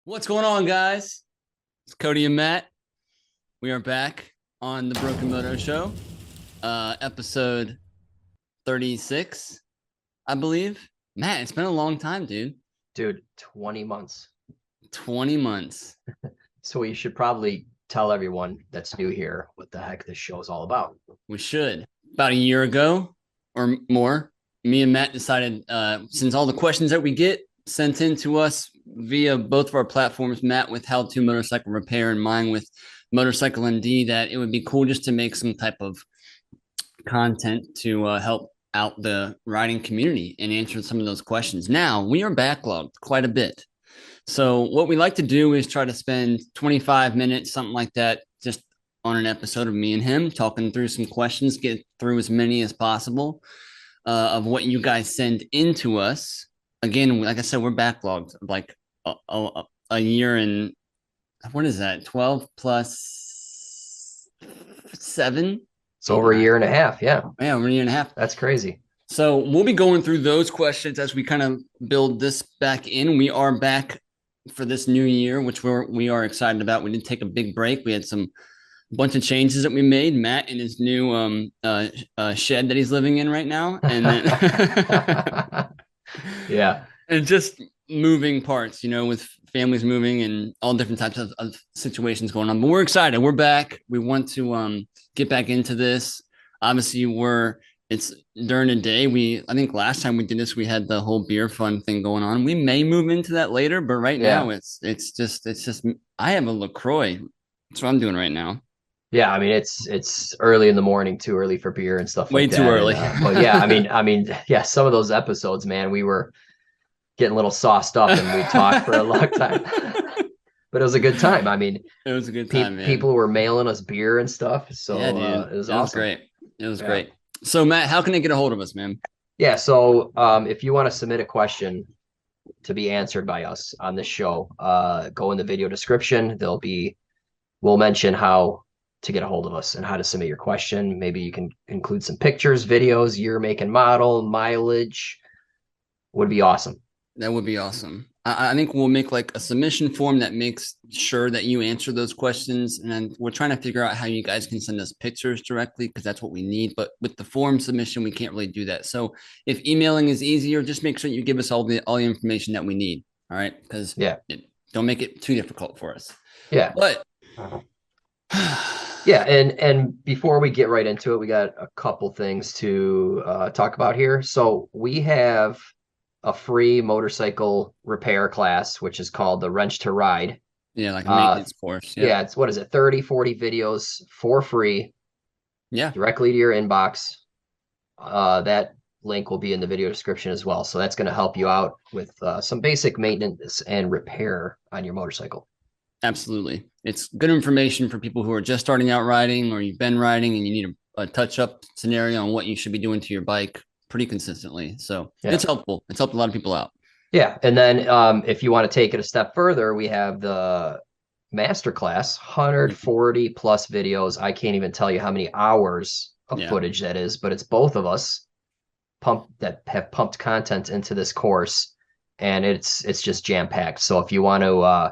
What's going on, guys? It's Cody and Matt. We are back on the Broken Moto Show, episode 36, I believe. Matt, it's been a long time, dude. Dude, 20 months. 20 months. So you should probably tell everyone that's new here what the heck this show is all about. We should. About a year ago or more, me and Matt decided, since all the questions that we get sent in to us via both of our platforms, Matt with How to Motorcycle Repair and mine with Motorcycle MD, that it would be cool just to make some type of content to help out the riding community and answer some of those questions. Now, we are backlogged quite a bit. So what we like to do is try to spend 25 minutes, something like that, just on an episode of me and him talking through some questions, get through as many as possible of what you guys send into us. Again, like I said, we're backlogged like a year and what is that? 12 plus 7? It's over a year and a half. Yeah. Yeah, over a year and a half. That's crazy. So we'll be going through those questions as we kind of build this back in. We are back for this new year, which we are excited about. We did take a big break. We had some bunch of changes that we made. Matt in his new shed that he's living in right now, and then yeah, and just moving parts, with families moving and all different types of situations going on. But we're excited. We're back. We want to get back into this. Obviously, it's during the day. I think last time we did this, we had the whole beer fun thing going on. We may move into that later, but right now it's just I have a LaCroix. That's what I'm doing right now. Yeah, I mean it's early in the morning, too early for beer and stuff. Way like too that. early. But yeah, I mean, yeah, some of those episodes, man, we were getting a little sauced up and we talked for a long time. But it was a good time. I mean, it was a good time, man. People were mailing us beer and stuff. So yeah, dude. It was awesome. Great. It was great. So Matt, how can they get a hold of us, man? Yeah. So if you want to submit a question to be answered by us on this show, go in the video description. We'll mention how to get a hold of us and how to submit your question. Maybe you can include some pictures, videos, year, make, and model, mileage. Would be awesome. That would be awesome. I think we'll make like a submission form that makes sure that you answer those questions. And then we're trying to figure out how you guys can send us pictures directly because that's what we need. But with the form submission, we can't really do that. So if emailing is easier, just make sure you give us all the information that we need. All right. Because don't make it too difficult for us. Yeah. But yeah. And before we get right into it, we got a couple things to talk about here. So we have a free motorcycle repair class, which is called the Wrench to Ride. Yeah, like a maintenance course. Yeah, it's 30, 40 videos for free. Yeah. Directly to your inbox. That link will be in the video description as well. So that's going to help you out with some basic maintenance and repair on your motorcycle. Absolutely. It's good information for people who are just starting out riding or you've been riding and you need a touch-up scenario on what you should be doing to your bike pretty consistently. So it's helpful. It's helped a lot of people out. Yeah. And then if you want to take it a step further, we have the Masterclass, 140 plus videos. I can't even tell you how many hours of footage that is, but it's both of us that have pumped content into this course, and it's just jam-packed. So if you want to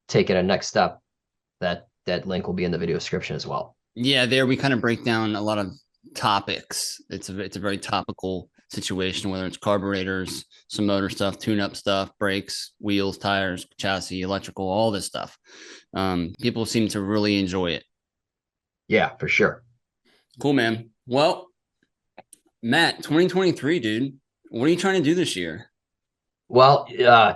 take it a next step, that link will be in the video description as well. Yeah, there we kind of break down a lot of topics. It's a very topical situation, whether it's carburetors, some motor stuff, tune-up stuff, brakes, wheels, tires, chassis, electrical, all this stuff. People seem to really enjoy it. Yeah, for sure. Cool, man. Well, Matt, 2023, dude, what are you trying to do this year? Well,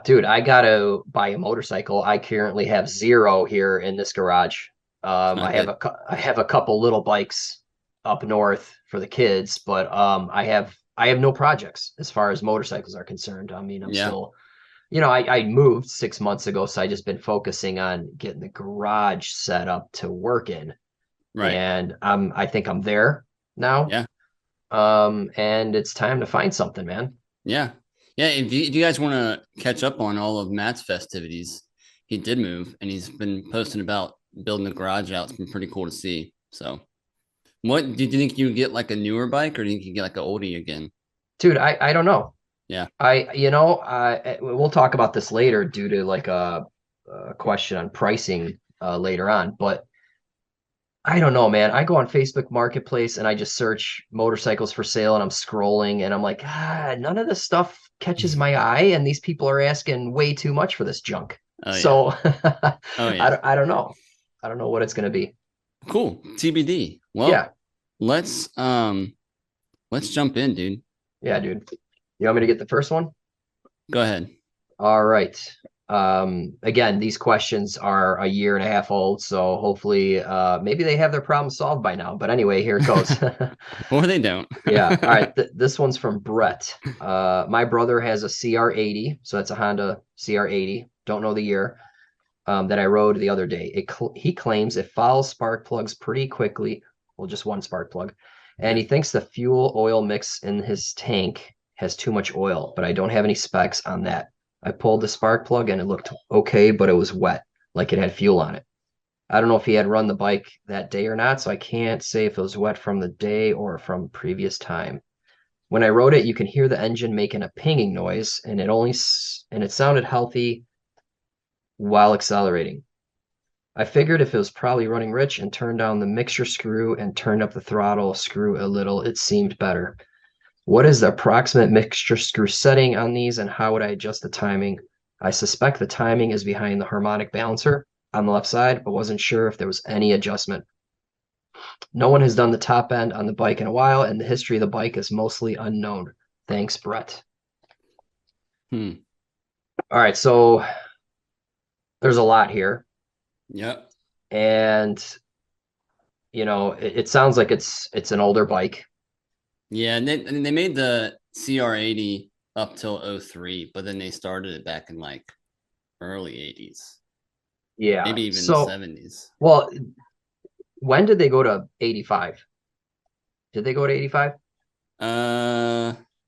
dude, I got to buy a motorcycle. I currently have 0 here in this garage. I have a couple little bikes up north for the kids, but I have no projects as far as motorcycles are concerned. I mean, I'm still, I moved 6 months ago, so I just been focusing on getting the garage set up to work in. Right. And I think I'm there now. Yeah. And it's time to find something, man. Yeah. Yeah. If you guys want to catch up on all of Matt's festivities, he did move and he's been posting about building the garage out. It's been pretty cool to see. So what do you think you get, like a newer bike, or do you think you get like an oldie again? Dude, I don't know. Yeah. We'll talk about this later due to like a a question on pricing later on, but I don't know, man. I go on Facebook Marketplace and I just search motorcycles for sale and I'm scrolling and I'm like, none of this stuff catches my eye, and these people are asking way too much for this junk. Oh yeah. So Oh yeah. I don't know. I don't know what it's going to be. Cool. TBD. Well, Yeah. let's jump in, dude. Yeah, dude. You want me to get the first one? Go ahead. All right. Again, these questions are a year and a half old, so hopefully maybe they have their problem solved by now. But anyway, here it goes. Or they don't. Yeah. All right. This one's from Brett. My brother has a CR80, so that's a Honda CR80. Don't know the year. That I rode the other day. He claims it fouls spark plugs pretty quickly. Well, just one spark plug. And he thinks the fuel oil mix in his tank has too much oil, but I don't have any specs on that. I pulled the spark plug and it looked okay, but it was wet, like it had fuel on it. I don't know if he had run the bike that day or not, so I can't say if it was wet from the day or from previous time. When I rode it, you can hear the engine making a pinging noise, and it sounded healthy while accelerating. I figured if it was probably running rich and turned down the mixture screw and turned up the throttle screw a little, it seemed better. What is the approximate mixture screw setting on these, and how would I adjust the timing? I suspect the timing is behind the harmonic balancer on the left side, but wasn't sure if there was any adjustment. No one has done the top end on the bike in a while, and the history of the bike is mostly unknown. Thanks, Brett. Hmm. All right, so there's a lot here. Yep. And it sounds like it's an older bike. Yeah, and they made the CR80 up till 03, but then they started it back in like early 80s, Yeah. maybe even So, 70s. well, when did they go to 85? Did they go to 85?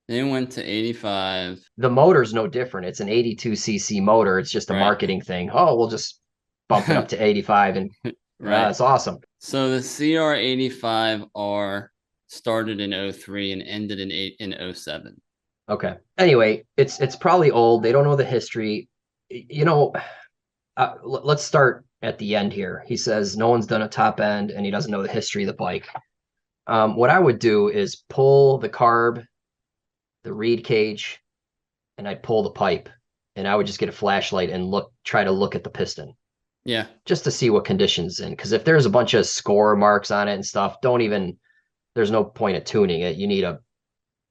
They went to 85. The motor's no different. It's an 82cc motor. It's just a Right. marketing thing. Oh, we'll just bump it up to 85 and Right. it's awesome. So the CR85R started in 03 and ended in 07. Okay. Anyway, it's probably old. They don't know the history. Let's start at the end here. He says no one's done a top end and he doesn't know the history of the bike. What I would do is pull the carb, the reed cage, and I'd pull the pipe, and I would just get a flashlight and try to look at the piston. Yeah. Just to see what conditions in. Because if there's a bunch of score marks on it and stuff, there's no point of tuning it. You need a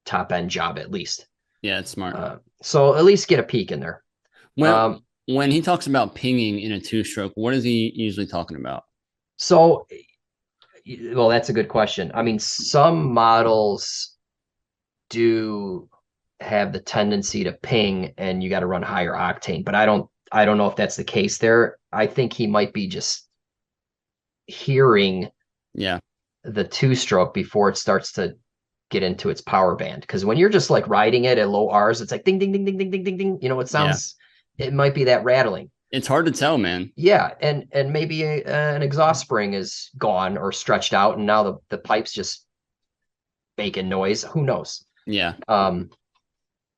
top end job at least. Yeah, it's smart. So at least get a peek in there. When he talks about pinging in a two-stroke, what is he usually talking about? So, well, that's a good question. I mean, some models do have the tendency to ping and you got to run higher octane, but I don't know if that's the case there. I think he might be just hearing the two-stroke before it starts to get into its power band. Because when you're just like riding it at low R's, it's like ding, ding, ding, ding, ding, ding, ding, ding. It sounds, it might be that rattling. It's hard to tell, man. Yeah, and maybe an exhaust spring is gone or stretched out, and now the pipe's just making noise. Who knows? Yeah.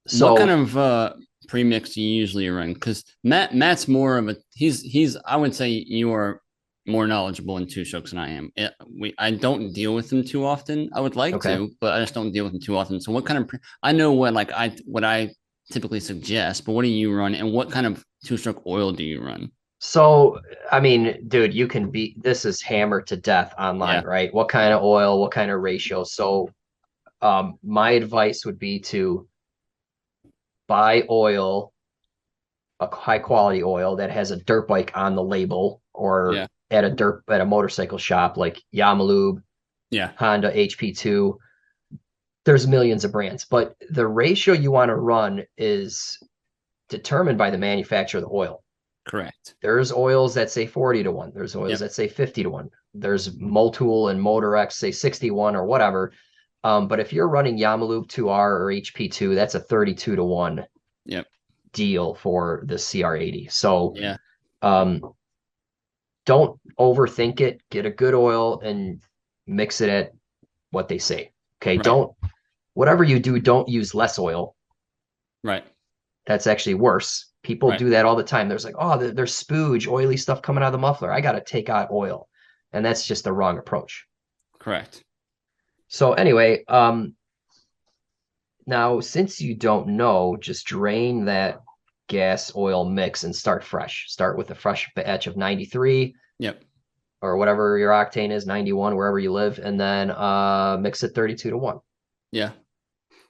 So what kind of premix do you usually run? Because Matt's more of a he's I would say you are more knowledgeable in two strokes than I am. I don't deal with them too often. I would like to, but I just don't deal with them too often. So what kind of I know what I typically suggest, but what do you run, and what kind of two-stroke oil do you run? So, I mean, dude, this is hammered to death online, right? What kind of oil, what kind of ratio? So, my advice would be to buy oil, a high quality oil that has a dirt bike on the label, or at a motorcycle shop like Yamalube, Honda HP2. There's millions of brands, but the ratio you want to run is determined by the manufacturer of the oil. Correct. There's oils that say 40-1. There's oils that say 50-1. There's Motul and Motorex say 61 or whatever. But if you're running Yamalube 2R or HP2, that's a 32-1 deal for the CR80. So don't overthink it. Get a good oil and mix it at what they say. Okay. Whatever you do, don't use less oil. Right. That's actually worse. People Right. do that all the time. There's like, oh, there's spooge, oily stuff coming out of the muffler. I got to take out oil. And that's just the wrong approach. Correct. So anyway, now since you don't know, just drain that gas oil mix and start fresh. Start with a fresh batch of 93. Yep. Or whatever your octane is, 91, wherever you live, and then mix it 32-1. Yeah.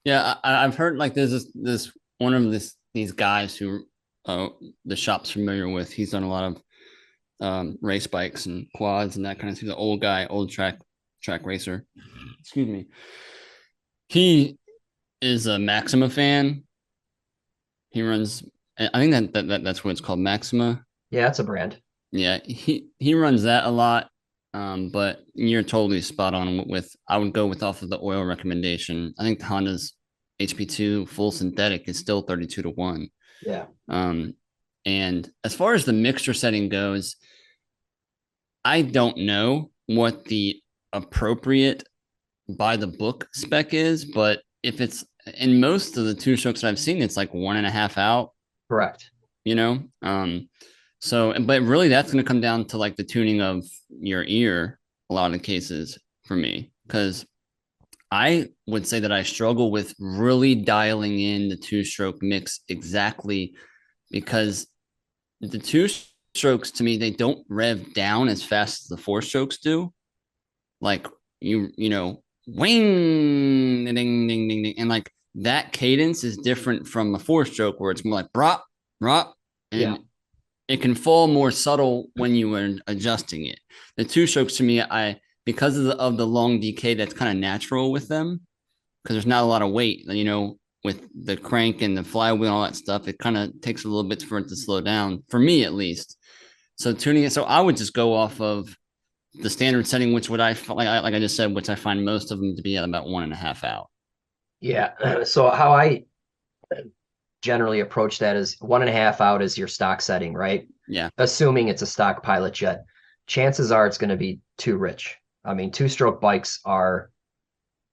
Yeah. I've heard like there's this one of these guys who the shop's familiar with. He's done a lot of race bikes and quads and that kind of thing. The old guy, old track racer. Excuse me. He is a Maxima fan. He runs. I think that's what it's called, Maxima. Yeah, it's a brand. Yeah, he runs that a lot. But you're totally spot on with. I would go with off of the oil recommendation. I think the Honda's HP2 full synthetic is still 32-1. Yeah. And as far as the mixture setting goes, I don't know what the appropriate by the book spec is, but if it's in most of the two strokes that I've seen, it's like 1.5 out, Correct. you know? So, but really that's going to come down to like the tuning of your ear, a lot of the cases for me, because I would say that I struggle with really dialing in the two stroke mix exactly because the two strokes to me, they don't rev down as fast as the four strokes do. Like you know, wing, ding, ding, ding, ding. And like that cadence is different from a four stroke where it's more like brop, brop, and Yeah. it can fall more subtle when you are adjusting it. The two strokes to me, because of the long decay that's kind of natural with them, because there's not a lot of weight, you know, with the crank and the flywheel and all that stuff, it kind of takes a little bit for it to slow down, for me at least. So tuning it, so I would just go off of the standard setting, which would like I just said, which I find most of them to be at about 1.5 out. Yeah. So how I generally approach that is 1.5 out is your stock setting, right? Yeah. Assuming it's a stock pilot jet, chances are it's going to be too rich. I mean, two-stroke bikes are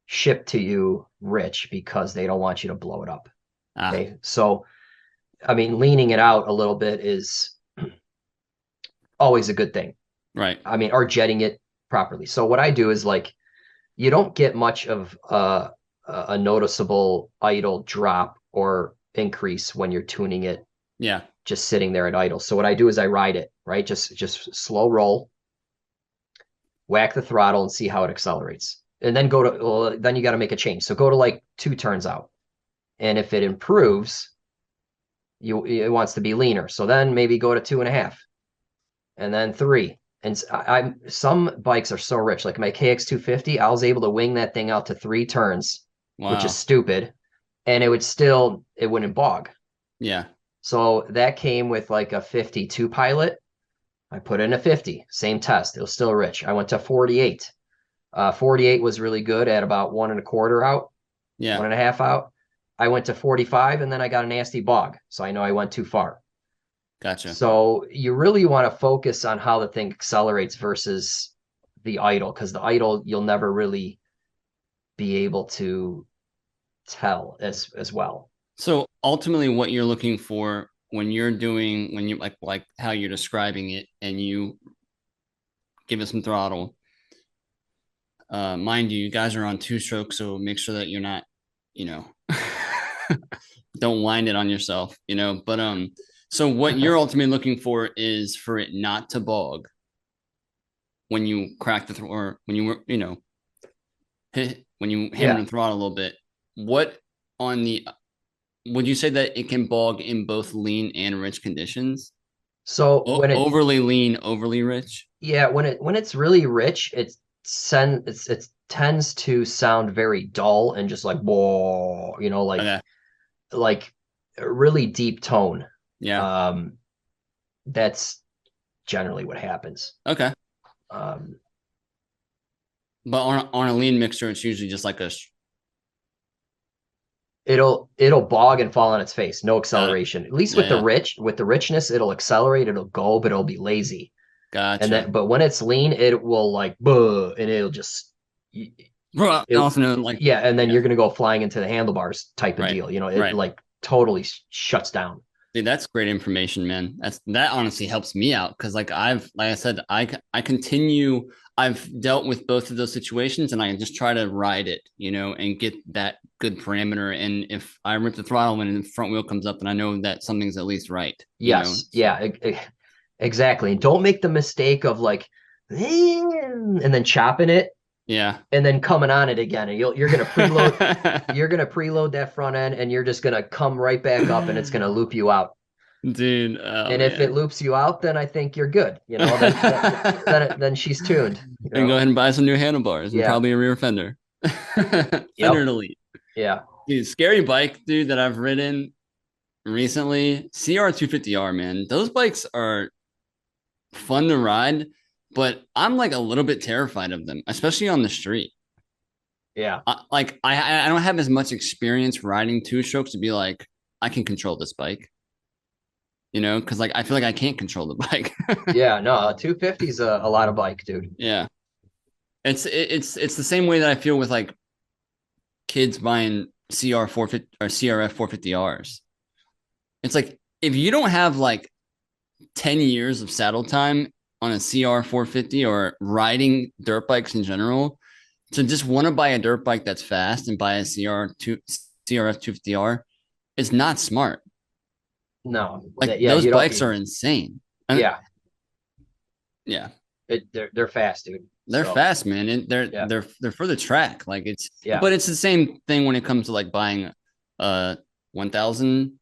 shipped to you rich because they don't want you to blow it up. Okay. So, I mean, leaning it out a little bit is always a good thing. Right. I mean, or jetting it properly. So what I do is like, you don't get much of a noticeable idle drop or increase when you're tuning it. Yeah. Just sitting there at idle. So what I do is I ride it, right? Just slow roll, whack the throttle and see how it accelerates. And then then you got to make a change. So go to like 2 turns out. And if it improves, it wants to be leaner. So then maybe go to 2.5 and then 3. And some bikes are so rich, like my KX250, I was able to wing that thing out to 3 turns, which is stupid. And it wouldn't bog. Yeah. So that came with like a 52 pilot. I put in a 50, same test. It was still rich. I went to 48. 48 was really good at about 1.25 out. Yeah. 1.5 out. I went to 45 and then I got a nasty bog. So I know I went too far. Gotcha. So you really want to focus on how the thing accelerates versus the idle, because the idle you'll never really be able to tell as well. So ultimately what you're looking for when you like how you're describing it and you give it some throttle, mind you guys are on 2 strokes, so make sure that you're not, you know, don't wind it on yourself, you know, but so what you're ultimately looking for is for it not to bog when you crack the or when you you know when you hammer the throttle a little bit. What would you say that it can bog in both lean and rich conditions? So when overly lean, overly rich? Yeah, when it's really rich, it tends to sound very dull and just like whoa, you know, like a really deep tone. Yeah. That's generally what happens. Okay. But on a lean mixer, it's usually just like it'll bog and fall on its face, no acceleration. At least with the richness, it'll accelerate, it'll go, but it'll be lazy. Gotcha. But when it's lean, it will like and it'll just and then you're gonna go flying into the handlebars type of deal. You know, it like totally shuts down. Dude, that's great information, man. That honestly helps me out because like I said, I continue. I've dealt with both of those situations, and I just try to ride it, and get that good parameter. And if I rip the throttle when the front wheel comes up, then I know that something's at least right, Yes, So yeah, exactly. And don't make the mistake of like, and then chopping it yeah, and then coming on it again. And you're gonna preload, you're gonna preload that front end, and you're just gonna come right back up, and it's gonna loop you out. dude. Oh And if it man. loops you out, then I think you're good. Then she's tuned. And go ahead and buy some new handlebars and Yeah. probably a rear fender. Fender Yep. delete. Yeah. Dude, scary bike, dude, that I've ridden recently. CR250R, man. Those bikes are fun to ride, but I'm like a little bit terrified of them, especially on the street. Yeah. I don't have as much experience riding two strokes to be like, I can control this bike, because like I feel like I can't control the bike. Yeah. No, 250 is a lot of bike, dude. Yeah. It's the same way that I feel with like kids buying CR 450 or CRF 450Rs. It's like if you don't have like 10 years of saddle time on a CR 450 or riding dirt bikes in general, to just want to buy a dirt bike that's fast and buy a CRF 250R, it's not smart. No. Like Yeah. those You don't. bikes are insane. Yeah. Yeah, They're fast, dude. they're So fast, man, and they're yeah. they're they're for the track. Like Yeah. but it's the same thing when it comes to like buying a 1000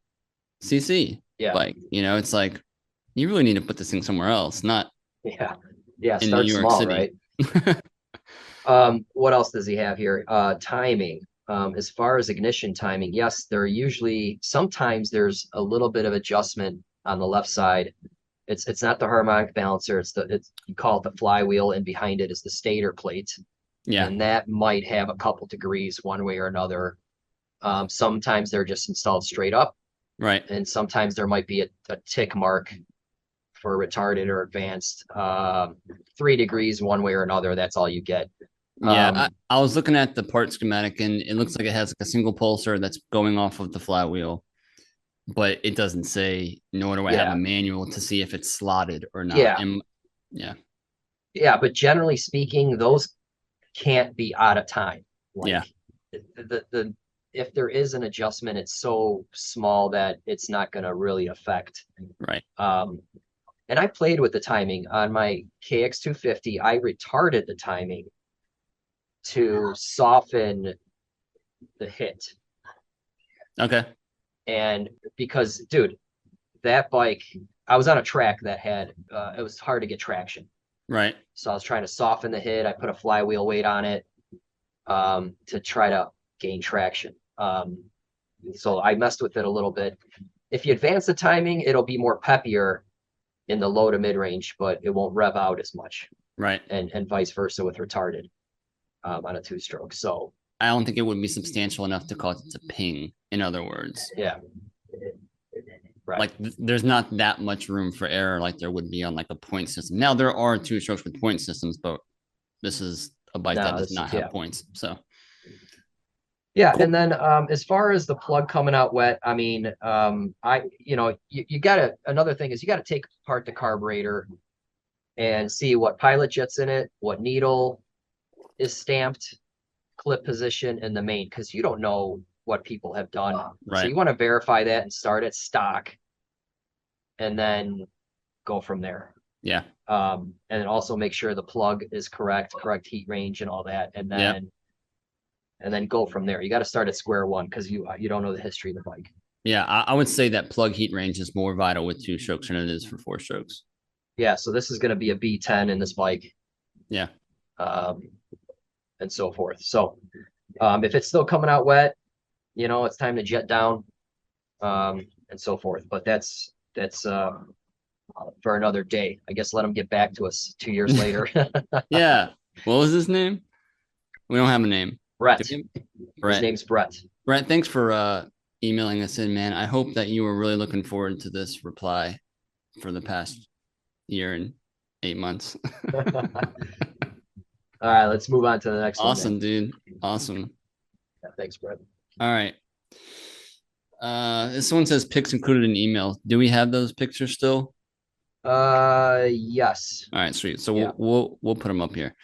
cc Yeah. bike. It's like you really need to put this thing somewhere else, not Yeah. Yeah. in New Start York small, City. right? What else does he have here? Timing. As far as ignition timing, yes, sometimes there's a little bit of adjustment on the left side. It's not the harmonic balancer, you call it the flywheel, and behind it is the stator plate. Yeah, And that might have a couple degrees one way or another. Sometimes they're just installed straight up, right. and sometimes there might be a tick mark for retarded or advanced. 3 degrees one way or another, that's all you get. Yeah, I was looking at the part schematic and it looks like it has like a single pulsar that's going off of the flywheel, but it doesn't say, nor do I have a Yeah. manual to see if it's slotted or not. Yeah. Yeah, Yeah, but generally speaking, those can't be out of time. Like yeah, the if there is an adjustment, it's so small that it's not going to really affect. right. And I played with the timing on my KX250. I retarded the timing to soften the hit. Okay. And because, dude, that bike, I was on a track that had, it was hard to get traction. Right. So I was trying to soften the hit. I put a flywheel weight on it to try to gain traction. So I messed with it a little bit. If you advance the timing, it'll be more peppier in the low to mid range, but it won't rev out as much. Right. And vice versa with retarded on a two-stroke. So I don't think it would be substantial enough to cause it to ping, in other words. yeah. Right. Like there's not that much room for error like there would be on like a point system. Now there are two strokes with point systems, but this is a bike that does not have points. So yeah, cool. And then as far as the plug coming out wet, I mean, you gotta, another thing is you gotta take apart the carburetor and see what pilot jet's in it, what needle is stamped, clip position, and the main, because you don't know what people have done. Right. So you want to verify that and start at stock and then go from there. Yeah. And also make sure the plug is correct heat range and all that. And then go from there. You got to start at square one because you don't know the history of the bike. Yeah, I would say that plug heat range is more vital with two strokes than it is for four strokes. Yeah, so this is going to be a B10 in this bike. Yeah. And so forth. So if it's still coming out wet, it's time to jet down and so forth. But that's for another day. I guess let them get back to us 2 years later. Yeah. What was his name? We don't have a name. Brett. Brett. His name's Brett. Brett, thanks for emailing us in, man. I hope that you were really looking forward to this reply for the past year and 8 months. All right, let's move on to the next one. Awesome, dude. Awesome. Yeah, thanks, Brett. All right. This one says pics included in email. Do we have those pictures still? Yes. All right, sweet. So Yeah. we'll put them up here.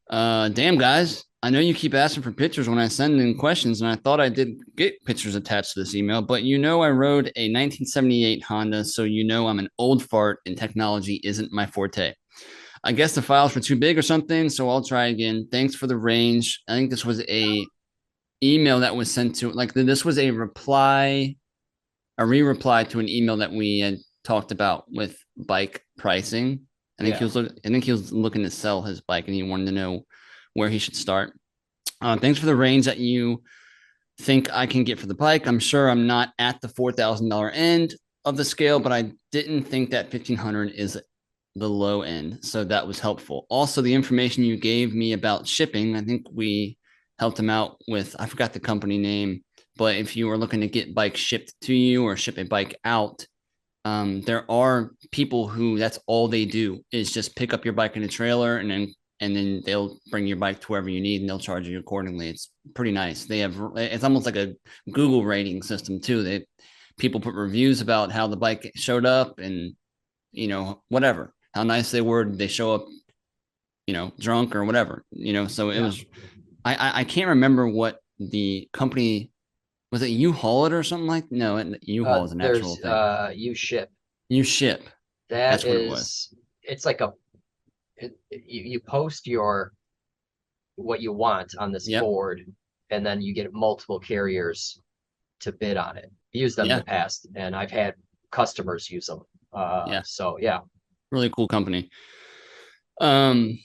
Damn guys, I know you keep asking for pictures when I send in questions, and I thought I did get pictures attached to this email, but I rode a 1978 Honda, so I'm an old fart and technology isn't my forte. I guess the files were too big or something, so I'll try again. Thanks for the range. I think this was a email that was sent to this was a re-reply to an email that we had talked about with bike pricing. I think he was looking to sell his bike and he wanted to know where he should start. Thanks for the range that you think I can get for the bike. I'm sure I'm not at the $4,000 end of the scale, but I didn't think that 1,500 is the low end. So that was helpful. Also, the information you gave me about shipping, I think we helped him out with, I forgot the company name, but if you are looking to get bikes shipped to you or ship a bike out, there are people who that's all they do is just pick up your bike in a trailer and then they'll bring your bike to wherever you need and they'll charge you accordingly. It's pretty nice. It's almost like a Google rating system too. People put reviews about how the bike showed up and whatever, how nice they were. They show up, drunk or whatever, so it was, I can't remember what the company was. It you haul it or something like no, U-Haul is an actual thing. You ship. You ship. That That's what it was. is, it's like you post what you want on this Yep. board, and then you get multiple carriers to bid on it. Use them in Yeah. the past, and I've had customers use them. Yeah. So yeah. Really cool company. Um,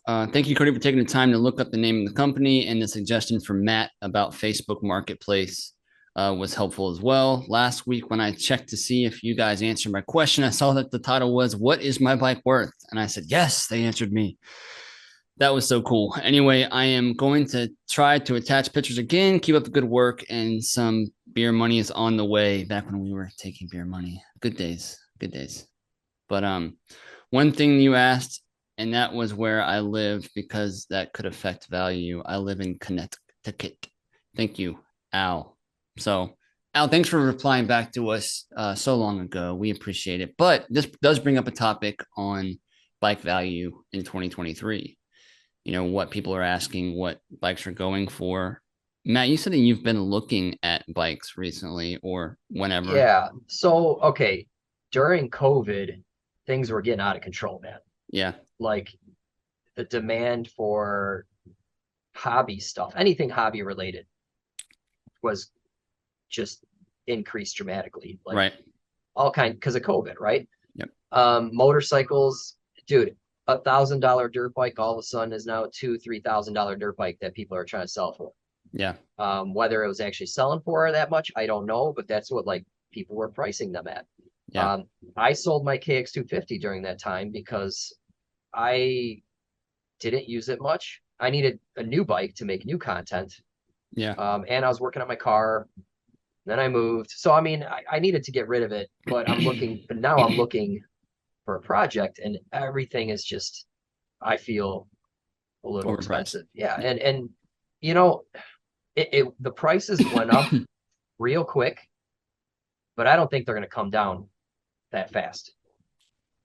Thank you, Cody, for taking the time to look up the name of the company, and the suggestion from Matt about Facebook Marketplace was helpful as well. Last week, when I checked to see if you guys answered my question, I saw that the title was, "What is my bike worth?" And I said, yes, they answered me. That was so cool. Anyway, I am going to try to attach pictures again. Keep up the good work, and some beer money is on the way. Back when we were taking beer money. Good days. Good days. But one thing you asked, and that was where I live because that could affect value. I live in Connecticut. Thank you, Al. So, Al, thanks for replying back to us so long ago. We appreciate it. But this does bring up a topic on bike value in 2023. What people are asking, what bikes are going for. Matt, you said that you've been looking at bikes recently or whenever. Yeah. So, okay, during COVID, things were getting out of control, man. Yeah. Like the demand for hobby stuff, anything hobby related, was just increased dramatically. Like Right. all kind because of COVID, right? Yep. Motorcycles, dude, $1,000 dirt bike all of a sudden is now a $2,000-3,000 dirt bike that people are trying to sell for. Yeah. Whether it was actually selling for that much, I don't know, but that's what like people were pricing them at. Yeah. I sold my KX250 during that time because I didn't use it much. I needed a new bike to make new content. Yeah. And I was working on my car. Then I moved. So I mean, I needed to get rid of it, but now I'm looking for a project, and everything is just, I feel, a little Overpriced. expensive. Yeah. And the prices went up real quick, but I don't think they're going to come down that fast.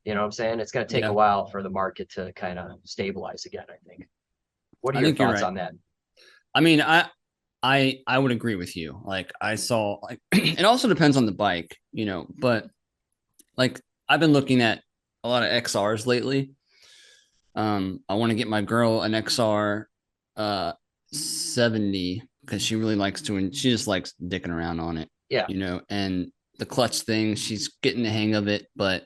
You know what I'm saying? It's going to take a while for the market to kind of stabilize again, I think. What are your thoughts on that? I mean, I would agree with you. Like I saw like it also depends on the bike, but like I've been looking at a lot of XRs lately. I want to get my girl an XR 70 because she really likes to, and she just likes dicking around on it. Yeah. And the clutch thing, she's getting the hang of it, but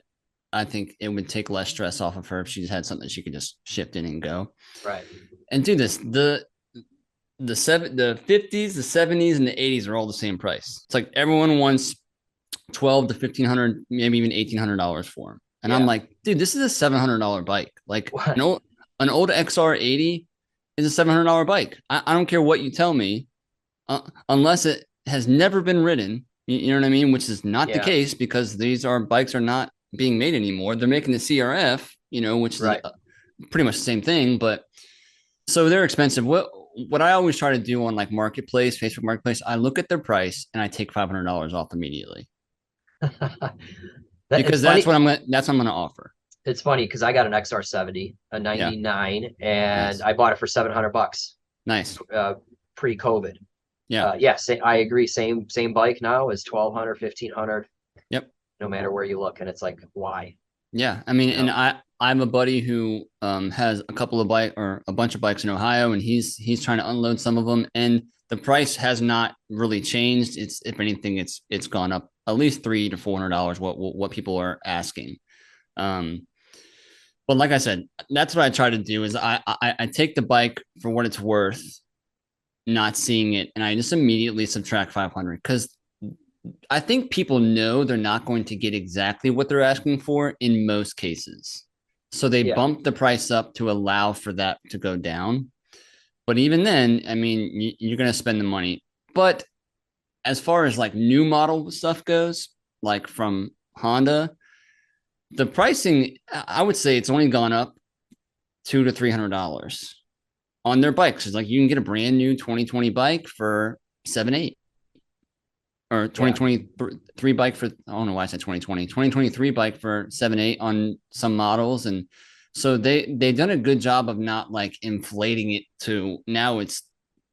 I think it would take less stress off of her if she just had something she could just shift in and go. Right. And do this. The 50s, the 70s, and the 80s are all the same price. It's like everyone wants $1,200 to $1,500, maybe even $1,800 for them. And I'm like, dude, this is a $700 bike. Like an old XR 80 is a $700 bike. I don't care what you tell me, unless it has never been ridden. You know what I mean? Which is not the case because bikes are not being made anymore. They're making the CRF, which is pretty much the same thing. But so they're expensive. what I always try to do on like Marketplace, Facebook Marketplace, I look at their price and I take $500 off immediately It's because funny. that's what I'm gonna offer. It's funny because I got an XR70, a Yeah, 99, and nice, I bought it for $700 nice. pre-COVID. Yeah, Yeah, I agree. Same bike now is 1,200, 1,500, yep. no matter where you look, and it's like, why? Yeah, I mean, You and know? I'm a buddy who has a couple of bike or a bunch of bikes in Ohio, and he's trying to unload some of them, and the price has not really changed. It's if anything, it's gone up at least $300 to $400 what people are asking. Um, but like I said, that's what I try to do is I take the bike for what it's worth, not seeing it, and I just immediately subtract 500 because I think people know they're not going to get exactly what they're asking for in most cases. So they Yeah, bump the price up to allow for that to go down. But even then, I mean, you're going to spend the money. But as far as like new model stuff goes, like from Honda, the pricing, I would say it's only gone up $200 to $300 on their bikes. It's like you can get a brand new 2020 bike for 7, 8 or yeah, 2023 bike for, I don't know why I said 2023 bike for 7, 8 on some models. And so they've done a good job of not like inflating it to now it's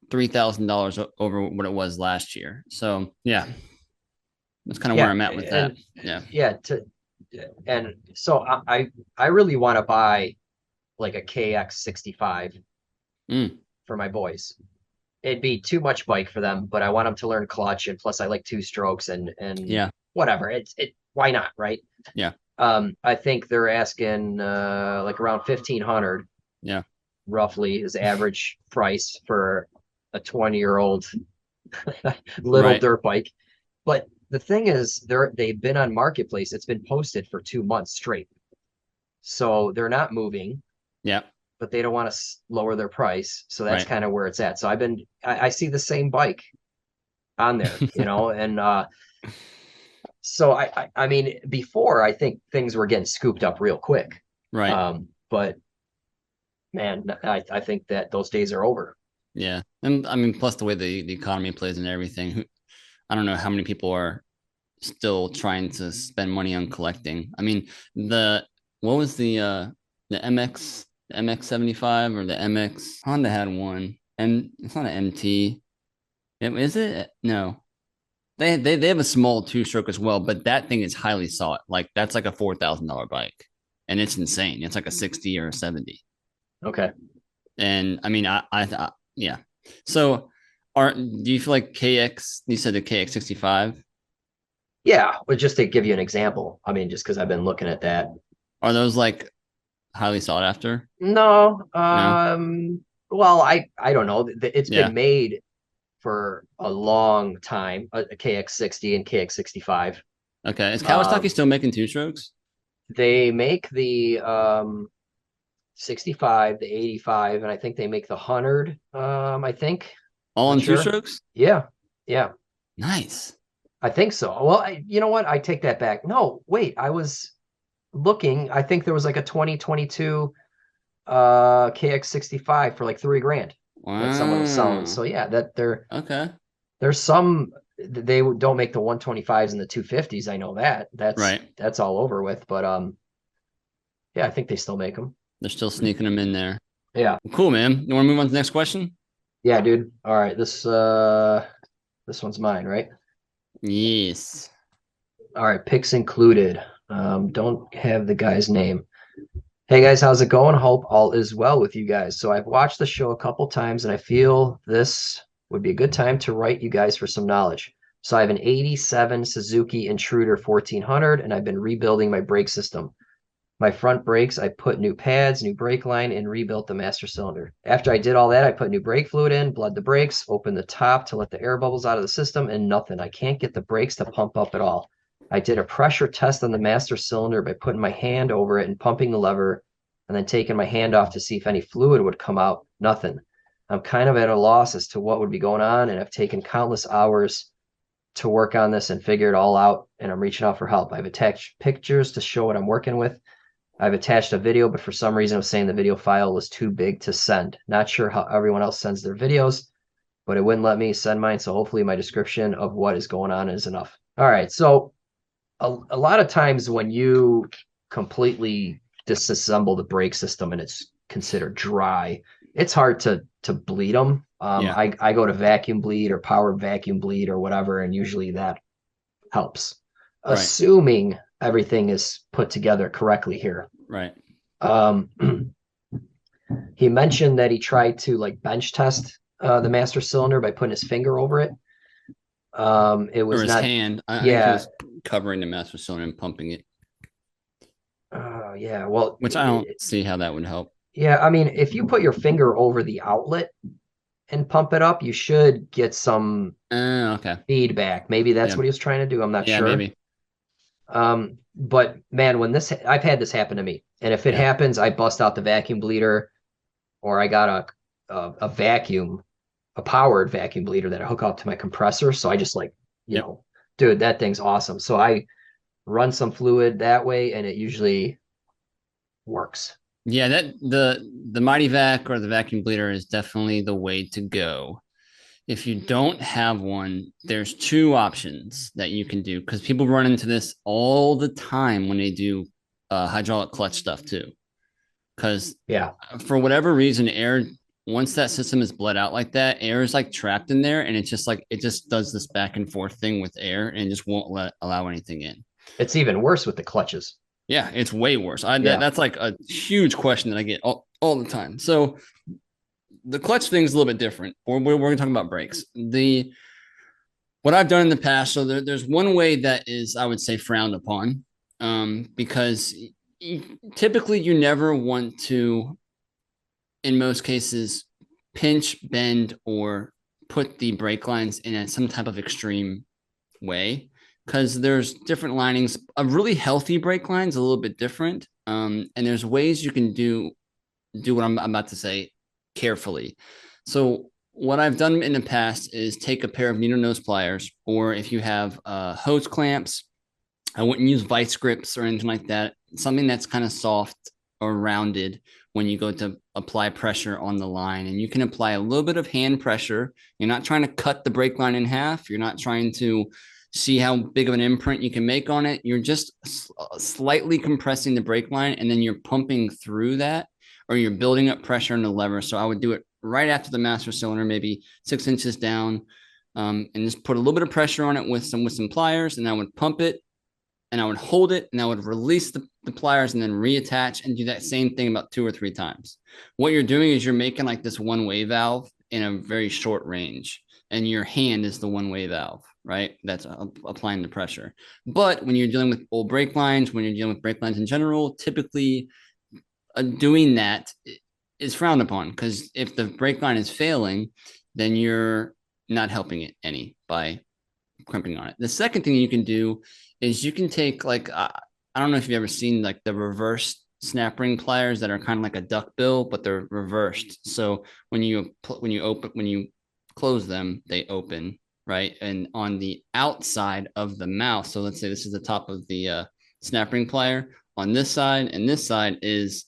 $3,000 over what it was last year. So yeah, that's kind of where yeah, I'm at with that. and Yeah. yeah, and so I really want to buy like a KX65 Mm, for my boys. It'd be too much bike for them, but I want them to learn clutch, and plus I like two strokes and yeah. whatever. It why not, right? Yeah. I think they're asking like around 1,500 Yeah. roughly is average price for a 20-year-old little Right. dirt bike. But the thing is, they've been on Marketplace. It's been posted for 2 months straight, so they're not moving, Yeah. but they don't want to lower their price. So that's Right. kind of where it's at. So I see the same bike on there, and so I mean, before I think things were getting scooped up real quick. Right. But man, I think that those days are over. Yeah. And I mean, plus the way the economy plays and everything, I don't know how many people are still trying to spend money on collecting. I mean, what was the MX 75 or the MX Honda had one, and it's not an MT. Is it? No. They have a small two stroke as well, but that thing is highly sought. Like that's like a $4,000 bike, and it's insane. It's like a 60 or a 70. Okay. And I mean, yeah. So, do you feel like KX? You said the KX 65. Yeah, but just to give you an example, I mean, just because I've been looking at that. Are those like highly sought after? No, No. well, I don't know. It's Yeah. been made for a long time, a KX60 and KX65. Okay. Is Kawasaki Um, still making two strokes? they make the 65, the 85, and I think they make the 100. I think. All Not on two sure. strokes? Yeah, yeah, Nice. I think so. Well, you know what? I take that back. No, wait, I was looking. I think there was like a 2022 KX65 for like 3 grand that someone was selling. Wow. So yeah, that Okay. there's some they don't make the 125s and the 250s. I know that. That's Right. that's all over with. But yeah, I think they still make them. They're still sneaking them in there. Yeah. Cool, man. You want to move on to the next question? Yeah, dude. All right, this one's mine, right? Yes. All right, picks included. Don't have the guy's name. Hey guys, how's it going? Hope all is well with you guys. So I've watched the show a couple times and I feel this would be a good time to write you guys for some knowledge. So I have an 87 Suzuki Intruder 1400 and I've been rebuilding my brake system. My front brakes, I put new pads, new brake line, and rebuilt the master cylinder. After I did all that, I put new brake fluid in, bled the brakes, opened the top to let the air bubbles out of the system, and nothing. I can't get the brakes to pump up at all. I did a pressure test on the master cylinder by putting my hand over it and pumping the lever, and then taking my hand off to see if any fluid would come out. Nothing. I'm kind of at a loss as to what would be going on, and I've taken countless hours to work on this and figure it all out, and I'm reaching out for help. I've attached pictures to show what I'm working with. I've attached a video, but for some reason it was saying the video file was too big to send. Not sure how everyone else sends their videos, but it wouldn't let me send mine. So hopefully my description of what is going on is enough. All right. So a lot of times when you completely disassemble the brake system and it's considered dry, it's hard to bleed them. Yeah. I go to vacuum bleed or powered vacuum bleed or whatever, and usually that helps. Right. Assuming everything is put together correctly here. Right. Um, he mentioned that he tried to like bench test the master cylinder by putting his finger over it. It Or was his not. hand. I think he Yeah. was covering the master cylinder and pumping it, Yeah. Well, which I don't see how that would help. yeah. I mean, if you put your finger over the outlet and pump it up, you should get some Okay. feedback. Maybe that's Yeah. what he was trying to do. I'm not Yeah, sure. maybe. But man, when I've had this happen to me, and if it Yeah. happens, I bust out the vacuum bleeder, or I got a vacuum, a powered vacuum bleeder that I hook up to my compressor. So I just like, Yep. dude, that thing's awesome. So I run some fluid that way, and it usually works. Yeah, that the Mighty Vac or the vacuum bleeder is definitely the way to go. If you don't have one, there's two options that you can do because people run into this all the time when they do hydraulic clutch stuff too. Because Yeah, for whatever reason, air once that system is bled out like that, air is like trapped in there, and it's just like it just does this back and forth thing with air and just won't allow anything in. it's even worse with the clutches. Yeah, it's way worse. Yeah, That's like a huge question that I get all the time. So the clutch thing is a little bit different. We're going to talk about brakes. What I've done in the past. So there's one way that is, I would say, frowned upon, because typically you never want to, in most cases, pinch, bend, or put the brake lines in some type of extreme way because there's different linings. A really healthy brake line is a little bit different, and there's ways you can do what I'm about to say carefully. So what I've done in the past is take a pair of needle nose pliers, or if you have hose clamps, I wouldn't use vice grips or anything like that. Something that's kind of soft or rounded when you go to apply pressure on the line. And you can apply a little bit of hand pressure. You're not trying to cut the brake line in half. You're not trying to see how big of an imprint you can make on it. You're just slightly compressing the brake line, and then you're pumping through that, or you're building up pressure in the lever. So I would do it right after the master cylinder, maybe 6 inches down, and just put a little bit of pressure on it with some pliers, and I would pump it, and I would hold it, and I would release the pliers and then reattach and do that same thing about 2 or 3 times. What you're doing is you're making like this one-way valve in a very short range, and your hand is the one-way valve, right? That's applying the pressure. But when you're dealing with old brake lines, when you're dealing with brake lines in general, typically doing that is frowned upon because if the brake line is failing, then you're not helping it any by crimping on it. The second thing you can do is you can take like I don't know if you've ever seen like the reverse snap ring pliers that are kind of like a duck bill, but they're reversed. So when you close them, they open, right? And on the outside of the mouth, so let's say this is the top of the snap ring plier. On this side and this side is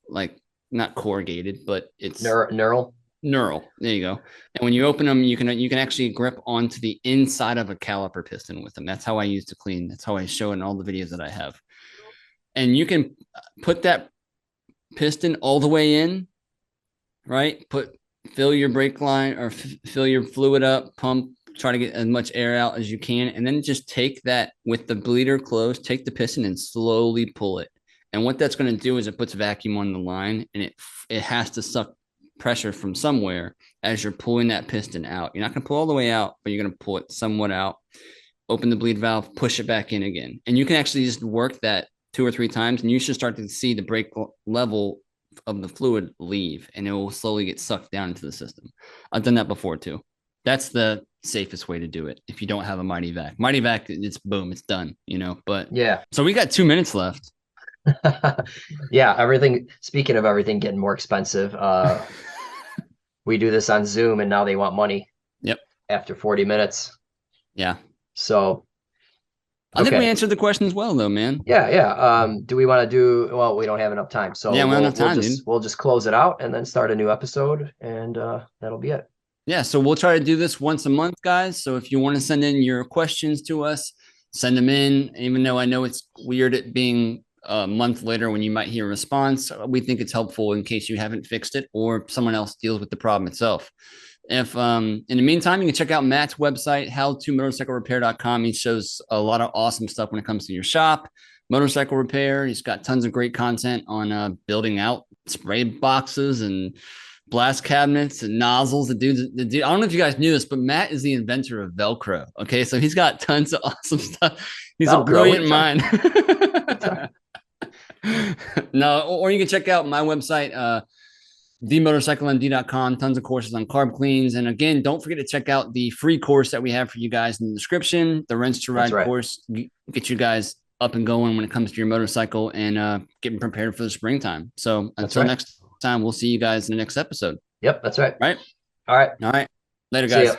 like not corrugated, but it's neural. There you go. And when you open them, you can actually grip onto the inside of a caliper piston with them. That's how I use to clean. That's how I show in all the videos that I have. And you can put that piston all the way in, right? Fill your brake line or fill your fluid up, pump, try to get as much air out as you can, and then just take that with the bleeder closed, take the piston and slowly pull it. And what that's going to do is it puts vacuum on the line, and it has to suck pressure from somewhere as you're pulling that piston out. You're not going to pull all the way out, but you're going to pull it somewhat out. Open the bleed valve, push it back in again. And you can actually just work that 2 or 3 times, and you should start to see the brake level of the fluid leave, and it will slowly get sucked down into the system. I've done that before too. That's the safest way to do it if you don't have a Mighty Vac. Mighty Vac, it's boom, it's done, But yeah. So we got 2 minutes left. Yeah, everything. Speaking of everything getting more expensive, we do this on Zoom, and now they want money. Yep. After 40 minutes. Yeah. So I think we Okay. answered the questions well, though, man. Yeah, yeah. Do we want to do, well, we don't have enough time, so Yeah, we don't have time, dude. we'll just close it out and then start a new episode, and that'll be it. Yeah, so we'll try to do this once a month, guys. So if you want to send in your questions to us, send them in. Even though I know it's weird it being a month later when you might hear a response, we think it's helpful in case you haven't fixed it or someone else deals with the problem itself. If in the meantime, you can check out Matt's website, howtomotorcyclerepair.com. He shows a lot of awesome stuff when it comes to your shop, motorcycle repair. He's got tons of great content on building out spray boxes and blast cabinets and nozzles. The dude, I don't know if you guys knew this, but Matt is the inventor of Velcro. Okay, so he's got tons of awesome stuff. He's Velcro, a brilliant mind. No, or you can check out my website, themotorcyclemd.com. Tons of courses on carb cleans. And again, don't forget to check out the free course that we have for you guys in the description. The Rinse to Ride course, get you guys up and going when it comes to your motorcycle and getting prepared for the springtime. So until next time, we'll see you guys in the next episode. Yep, that's right. Right? All right. All right. Later, guys.